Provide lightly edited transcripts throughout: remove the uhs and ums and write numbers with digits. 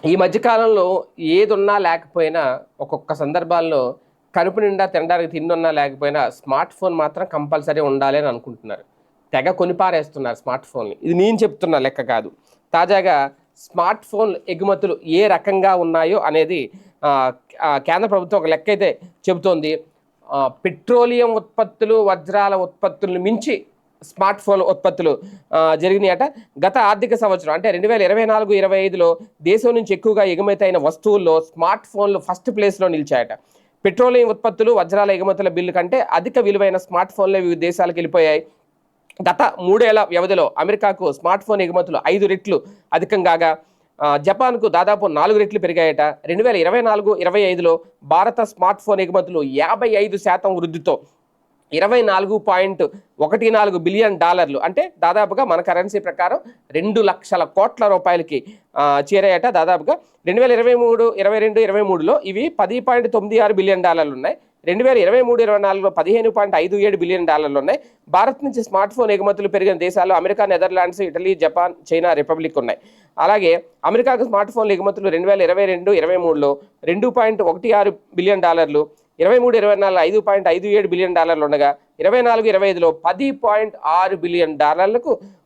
ఈ మధ్యకాలంలో ఏదున్నా లేకపోయినా ఒక్కొక్క సందర్భాల్లో కడుపు నిండా తినడానికి తిండున్నా లేకపోయినా స్మార్ట్ ఫోన్ మాత్రం కంపల్సరీ ఉండాలి అని అనుకుంటున్నారు. తెగ కొనిపారేస్తున్నారు స్మార్ట్ ఫోన్ని. ఇది నేను చెప్తున్న లెక్క కాదు. తాజాగా స్మార్ట్ ఫోన్ ఎగుమతులు ఏ రకంగా ఉన్నాయో అనేది కేంద్ర ప్రభుత్వం ఒక లెక్క అయితే చెబుతోంది. పెట్రోలియం ఉత్పత్తులు, వజ్రాల ఉత్పత్తులను మించి స్మార్ట్ ఫోన్ ఉత్పత్తులు జరిగినాయట. గత ఆర్థిక సంవత్సరం అంటే 2024-25లో దేశం నుంచి ఎక్కువగా ఎగుమతి అయిన వస్తువుల్లో స్మార్ట్ ఫోన్లు ఫస్ట్ ప్లేస్లో నిలిచాయట. పెట్రోలియం ఉత్పత్తులు, వజ్రాల ఎగుమతుల బిల్లు కంటే అధిక విలువైన స్మార్ట్ ఫోన్లే వివిధ దేశాలకు వెళ్ళిపోయాయి. గత 3 ఏళ్ల వ్యవధిలో అమెరికాకు స్మార్ట్ ఫోన్ ఎగుమతులు 5 రెట్లు అధికం కాగా జపాన్కు దాదాపు 4 రెట్లు పెరిగాయట. 2024-25లో భారత స్మార్ట్ ఫోన్ ఎగుమతులు 55% వృద్ధితో $24.14 బిలియన్ అంటే దాదాపుగా మన కరెన్సీ ప్రకారం 2 లక్షల కోట్ల రూపాయలకి చేరాయట. దాదాపుగా 2023-22-23లో ఇవి $10.96 బిలియన్ ఉన్నాయి. 2023-24లో $15.57 బిలియన్ ఉన్నాయి. భారత్ నుంచి స్మార్ట్ ఫోన్ ఎగుమతులు పెరిగిన దేశాలు America, Netherlands, Italy, Japan, China republic ఉన్నాయి. అలాగే అమెరికాకు స్మార్ట్ ఫోన్ల ఎగుమతులు 2022-23లో $2.16 బిలియన్, 23-24 $5.57 బిలియన్ ఉండగా 24-25లో $10.6 బిలియన్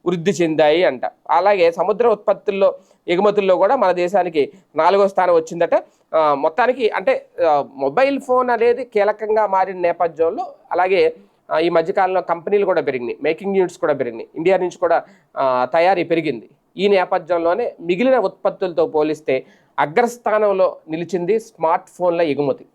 వృద్ధి చెందాయి అంట. అలాగే సముద్ర ఉత్పత్తుల్లో ఎగుమతుల్లో కూడా మన దేశానికి 4వ స్థానం వచ్చిందట. మొత్తానికి అంటే మొబైల్ ఫోన్ అనేది కీలకంగా మారిన నేపథ్యంలో అలాగే ఈ మధ్యకాలంలో కంపెనీలు కూడా పెరిగినాయి, మేకింగ్ యూనిట్స్ కూడా పెరిగినాయి, ఇండియా నుంచి కూడా తయారీ పెరిగింది. ఈ నేపథ్యంలోనే మిగిలిన ఉత్పత్తులతో పోలిస్తే అగ్రస్థానంలో నిలిచింది స్మార్ట్ ఫోన్ల ఎగుమతి.